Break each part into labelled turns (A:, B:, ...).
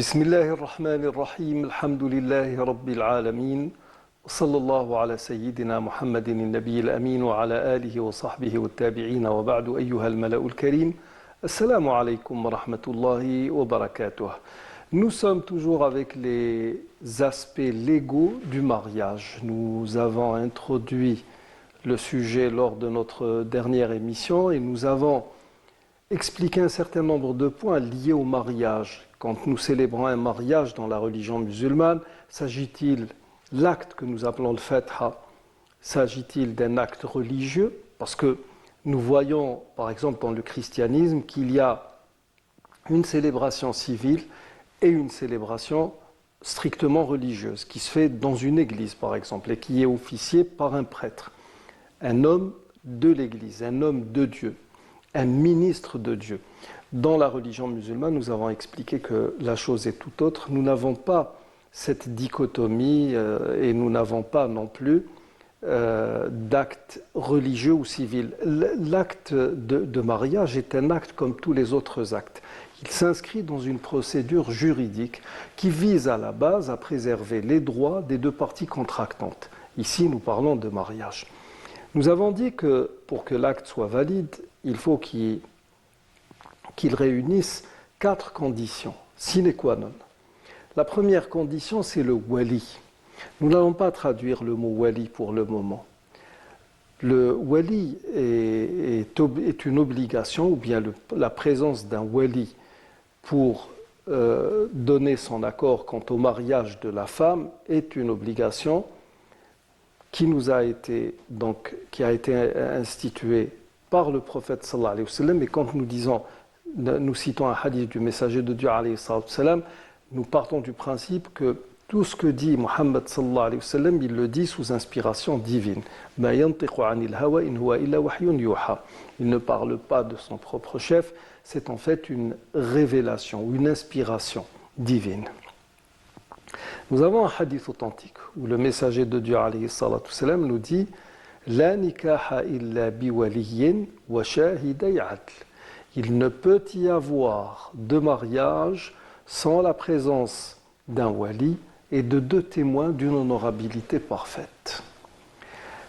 A: بسم الله الرحمن الرحيم الحمد لله رب العالمين وصلى الله على سيدنا محمد النبي الأمين وعلى آله وصحبه والتابعين وبعد أيها الملأ الكريم السلام عليكم ورحمة الله وبركاته. Nous sommes toujours avec les aspects légaux du mariage. Nous avons introduit le sujet lors de notre dernière émission et nous avons expliqué un certain nombre de points liés au mariage. Quand nous célébrons un mariage dans la religion musulmane, s'agit-il l'acte que nous appelons le fatha, s'agit-il d'un acte religieux? Parce que nous voyons, par exemple, dans le christianisme, qu'il y a une célébration civile et une célébration strictement religieuse, qui se fait dans une église, par exemple, et qui est officiée par un prêtre, un homme de l'église, un homme de Dieu, un ministre de Dieu. Dans la religion musulmane, nous avons expliqué que la chose est tout autre. Nous n'avons pas cette dichotomie et nous n'avons pas non plus d'acte religieux ou civil. L'acte de mariage est un acte comme tous les autres actes. Il s'inscrit dans une procédure juridique qui vise à la base à préserver les droits des deux parties contractantes. Ici, nous parlons de mariage. Nous avons dit que pour que l'acte soit valide, il faut qu'il réunisse 4 conditions, sine qua non. La première condition, c'est le wali. Nous n'allons pas traduire le mot wali pour le moment. Le wali est une obligation, ou bien la présence d'un wali pour donner son accord quant au mariage de la femme est une obligation qui a été instituée par le prophète sallallahu alayhi wa sallam. Et quand nous citons un hadith du messager de Dieu alayhi wa sallam, nous partons du principe que tout ce que dit Muhammad sallallahu alayhi wa sallam, il le dit sous inspiration divine. Ma yantiqu anil hawa in huwa illa wahyun yuha. Il ne parle pas de son propre chef, c'est en fait une révélation, une inspiration divine. Nous avons un hadith authentique où le messager de Dieu alayhi wa sallam nous dit La nikaha illa biwaliyin wa shahiday adl. Il ne peut y avoir de mariage sans la présence d'un wali et de 2 témoins d'une honorabilité parfaite.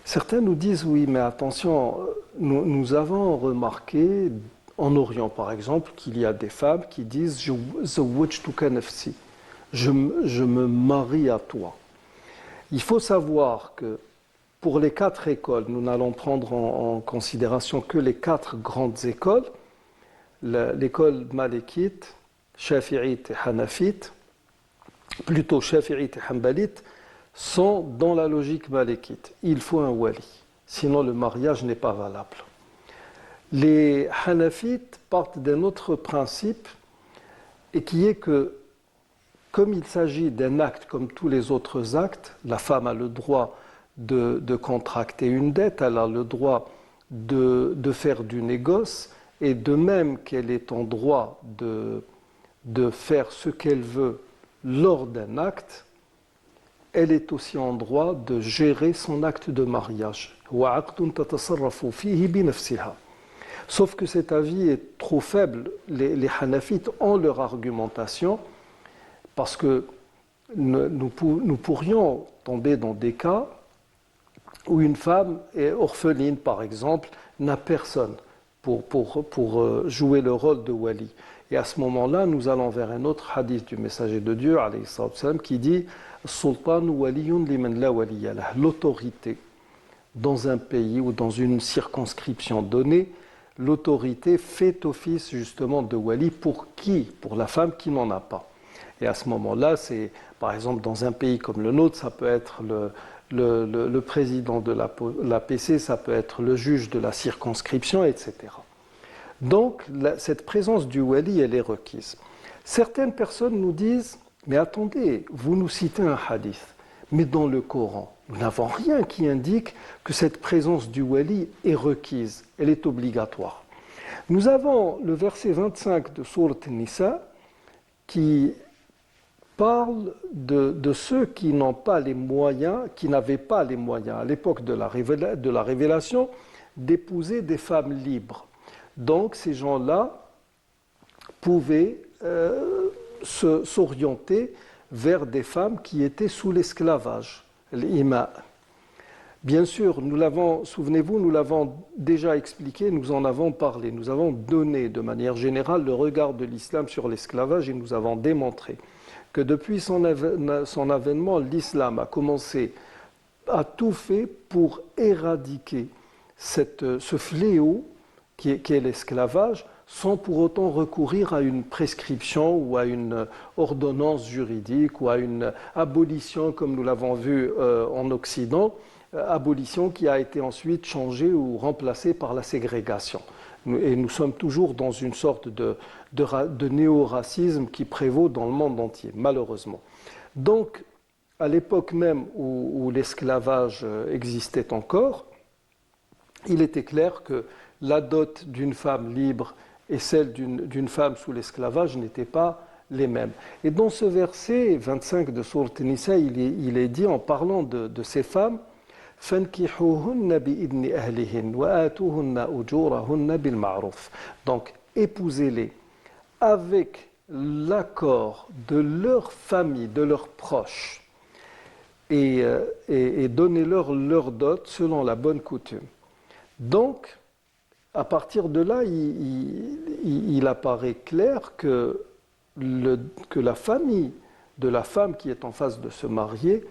A: Certains nous disent oui, mais attention, nous avons remarqué en Orient par exemple qu'il y a des femmes qui disent zawwajtuka nafsi, je me marie à toi. Il faut savoir que pour les 4 écoles, nous n'allons prendre en considération que les 4 grandes écoles, l'école malékite, shafi'ite et hanafite, plutôt shafi'ite et hanbalite, sont dans la logique malékite. Il faut un wali, sinon le mariage n'est pas valable. Les hanafites partent d'un autre principe, et qui est que, comme il s'agit d'un acte comme tous les autres actes, la femme a le droit de contracter une dette, elle a le droit de faire du négoce, et de même qu'elle est en droit de faire ce qu'elle veut lors d'un acte, elle est aussi en droit de gérer son acte de mariage. Sauf que cet avis est trop faible. Les hanafites ont leur argumentation, parce que nous pourrions tomber dans des cas où une femme est orpheline, par exemple, n'a personne pour jouer le rôle de wali. Et à ce moment-là, nous allons vers un autre hadith du messager de Dieu, alayhi salam, qui dit « Sultan waliyun liman la waliya lah ». L'autorité dans un pays ou dans une circonscription donnée, l'autorité fait office justement de wali pour qui? Pour la femme qui n'en a pas. Et à ce moment-là, c'est, par exemple, dans un pays comme le nôtre, ça peut être le président de l'APC, ça peut être le juge de la circonscription, etc. Donc, cette présence du wali, elle est requise. Certaines personnes nous disent, mais attendez, vous nous citez un hadith, mais dans le Coran, nous n'avons rien qui indique que cette présence du wali est requise, elle est obligatoire. Nous avons le verset 25 de Sourate An-Nisa qui parle de ceux qui n'ont pas les moyens, qui n'avaient pas les moyens à l'époque de la révélation d'épouser des femmes libres. Donc ces gens-là pouvaient s'orienter vers des femmes qui étaient sous l'esclavage, l'ima. Bien sûr, souvenez-vous, nous l'avons déjà expliqué, nous en avons parlé, nous avons donné de manière générale le regard de l'islam sur l'esclavage et nous avons démontré que depuis son avènement, l'islam a commencé à tout fait pour éradiquer ce fléau qui est l'esclavage, sans pour autant recourir à une prescription ou à une ordonnance juridique ou à une abolition comme nous l'avons vu en Occident, abolition qui a été ensuite changée ou remplacée par la ségrégation. Et nous sommes toujours dans une sorte de néo-racisme qui prévaut dans le monde entier, malheureusement. Donc, à l'époque même où l'esclavage existait encore, il était clair que la dot d'une femme libre et celle d'une femme sous l'esclavage n'étaient pas les mêmes. Et dans ce verset 25 de Sourate Nisa, il est dit en parlant de ces femmes, فَانْكِحُوهُنَّ بِإِذْنِ أَهْلِهِنَّ وَآتُوهُنَّ أُجُورَهُنَّ بِالْمَعْرُوفِ. Donc, épousez-les avec l'accord de leur famille, de leurs proches, et donnez-leur leur dot selon la bonne coutume. Donc, à partir de là, il apparaît clair que la famille de la femme qui est en phase de se marier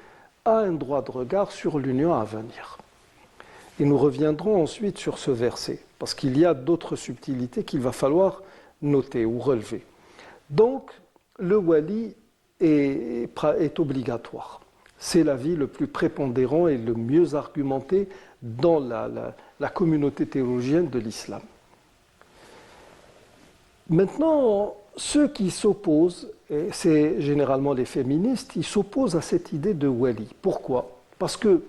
A: a un droit de regard sur l'union à venir. Et nous reviendrons ensuite sur ce verset, parce qu'il y a d'autres subtilités qu'il va falloir noter ou relever. Donc, le wali est obligatoire. C'est l'avis le plus prépondérant et le mieux argumenté dans la communauté théologienne de l'islam. Maintenant, ceux qui s'opposent, et c'est généralement les féministes, ils s'opposent à cette idée de wali. Pourquoi ? Parce que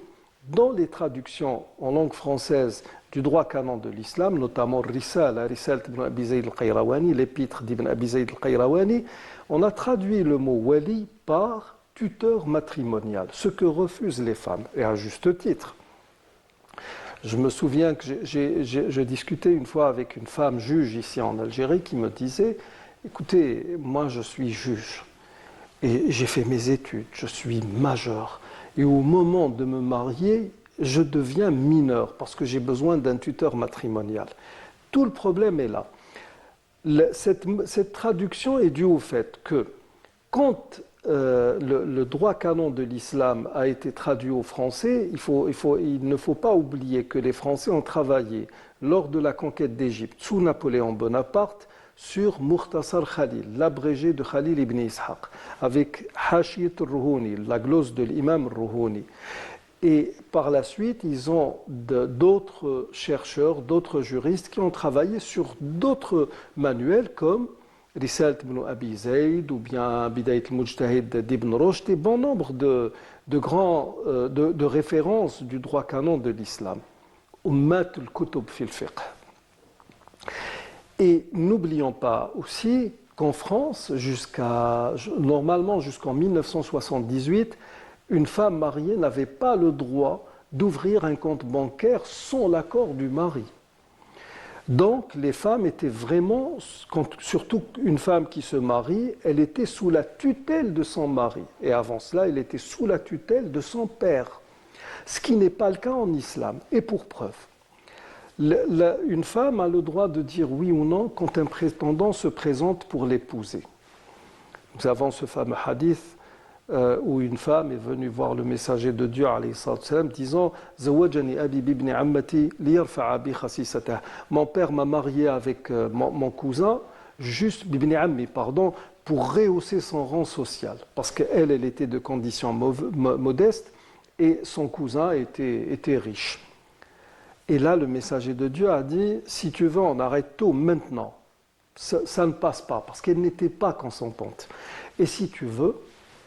A: dans les traductions en langue française du droit canon de l'islam, notamment Risala ibn Abi Zayd al-Qayrawani, l'épître d'Ibn Abi Zayd al-Qayrawani, on a traduit le mot wali par tuteur matrimonial, ce que refusent les femmes, et à juste titre. Je me souviens que j'ai discuté une fois avec une femme juge ici en Algérie qui me disait « Écoutez, moi je suis juge et j'ai fait mes études, je suis majeur et au moment de me marier, je deviens mineur parce que j'ai besoin d'un tuteur matrimonial. » Tout le problème est là. Cette traduction est due au fait que quand le droit canon de l'islam a été traduit au français, il ne faut pas oublier que les Français ont travaillé lors de la conquête d'Égypte sous Napoléon Bonaparte sur Mukhtasar Khalil, l'abrégé de Khalil ibn Ishaq, avec Hashiyat al-Ruhuni, la glose de l'imam al-Ruhuni. Et par la suite, ils ont d'autres chercheurs, d'autres juristes qui ont travaillé sur d'autres manuels comme Risalt ibn Abi Zayd ou bien Bidayat al-Mujtahid d'Ibn Rushd et bon nombre de références du droit canon de l'islam. Ummat al-Kutub fil fiqh. Et n'oublions pas aussi qu'en France, normalement jusqu'en 1978, une femme mariée n'avait pas le droit d'ouvrir un compte bancaire sans l'accord du mari. Donc les femmes étaient vraiment, surtout une femme qui se marie, elle était sous la tutelle de son mari. Et avant cela, elle était sous la tutelle de son père. Ce qui n'est pas le cas en islam. Et pour preuve, une femme a le droit de dire oui ou non quand un prétendant se présente pour l'épouser. Nous avons ce fameux hadith où une femme est venue voir le messager de Dieu alayhi salam, disant Zawajani abi bibni ammati liyarfa'a bi khasisatah. Mon père m'a marié avec mon cousin, juste bibni ammi, pardon, pour rehausser son rang social, parce qu'elle était de condition modeste et son cousin était riche. Et là, le messager de Dieu a dit si tu veux, on arrête tout maintenant. Ça ne passe pas, parce qu'elle n'était pas consentante. Et si tu veux,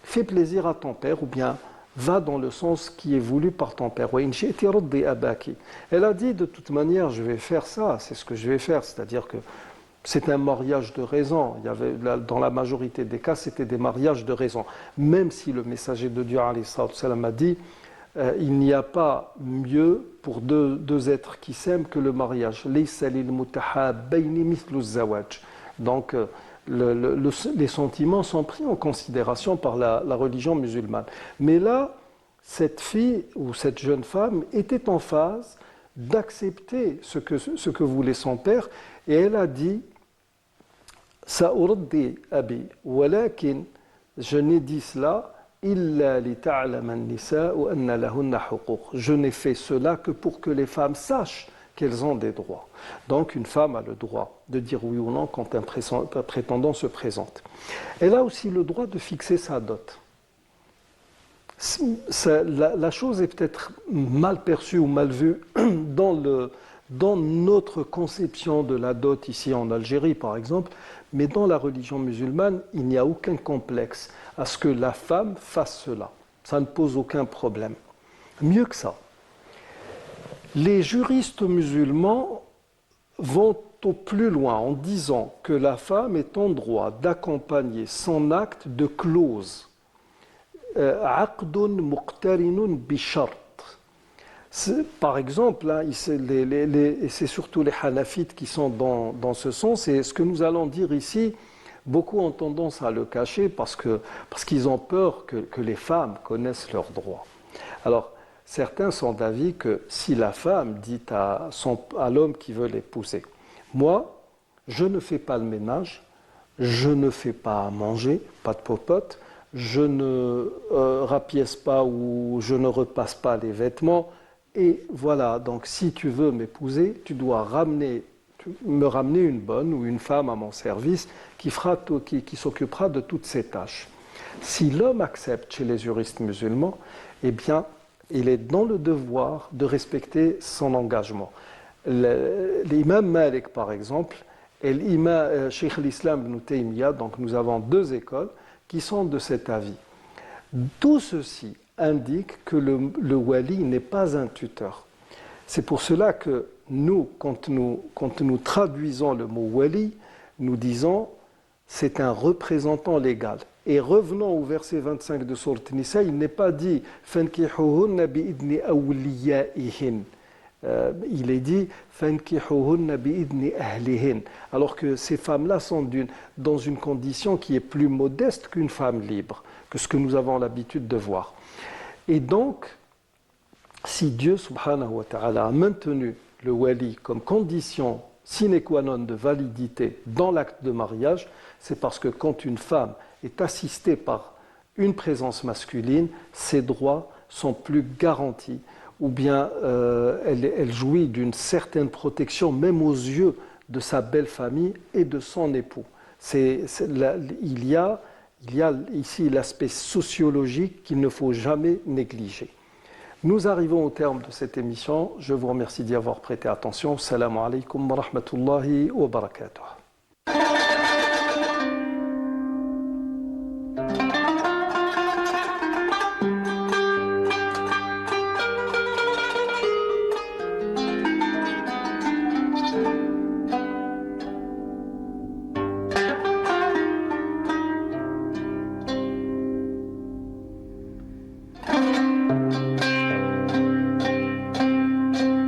A: fais plaisir à ton père ou bien va dans le sens qui est voulu par ton père. Elle a dit de toute manière je vais faire ça, c'est ce que je vais faire, c'est-à-dire que c'est un mariage de raison. Dans la majorité des cas c'était des mariages de raison, même si le messager de Dieu alayhi salam a dit il n'y a pas mieux pour deux êtres qui s'aiment que le mariage. Donc les sentiments sont pris en considération par la religion musulmane. Mais là, cette fille ou cette jeune femme était en phase d'accepter ce que voulait son père, et elle a dit Sa'uraddi abi, walakin, je n'ai dit cela illa li ta'lama an-nisa'u anna lahunna huquq. Je n'ai fait cela que pour que les femmes sachent qu'elles ont des droits. Donc une femme a le droit de dire oui ou non quand un prétendant se présente. Elle a aussi le droit de fixer sa dot. La chose est peut-être mal perçue ou mal vue dans notre conception de la dot ici en Algérie par exemple, mais dans la religion musulmane, il n'y a aucun complexe à ce que la femme fasse cela. Ça ne pose aucun problème. Mieux que ça, les juristes musulmans vont au plus loin en disant que la femme est en droit d'accompagner son acte de clause. Aqdun muqtarinun bishart. Par exemple, hein, c'est surtout les hanafites qui sont dans ce sens, et ce que nous allons dire ici, beaucoup ont tendance à le cacher parce qu'ils ont peur que les femmes connaissent leurs droits. Alors, certains sont d'avis que si la femme dit à l'homme qui veut l'épouser, moi, je ne fais pas le ménage, je ne fais pas à manger, pas de popote, je ne rapièce pas ou je ne repasse pas les vêtements, et voilà, donc si tu veux m'épouser, tu dois me ramener une bonne ou une femme à mon service qui s'occupera de toutes ces tâches. Si l'homme accepte chez les juristes musulmans, eh bien, il est dans le devoir de respecter son engagement. L'imam Malik, par exemple, et l'imam Cheikh al-Islam ibn Taymiyyah, donc nous avons deux écoles qui sont de cet avis. Tout ceci indique que le wali n'est pas un tuteur. C'est pour cela que nous, quand nous traduisons le mot wali, nous disons c'est un représentant légal. Et revenons au verset 25 de Sourate Nisa, il n'est pas dit fankihuhunna bi'idni awliyaihin. Il est dit fankihuhunna bi'idni ahlihin. Alors que ces femmes-là sont dans une condition qui est plus modeste qu'une femme libre, que ce que nous avons l'habitude de voir. Et donc, si Dieu subhanahu wa ta'ala a maintenu le wali comme condition sine qua non de validité dans l'acte de mariage, c'est parce que quand une femme est assistée par une présence masculine, ses droits sont plus garantis, ou bien elle jouit d'une certaine protection, même aux yeux de sa belle famille et de son époux. Il y a ici l'aspect sociologique qu'il ne faut jamais négliger. Nous arrivons au terme de cette émission. Je vous remercie d'y avoir prêté attention. Assalamu alaikum wa rahmatullahi wa barakatuh.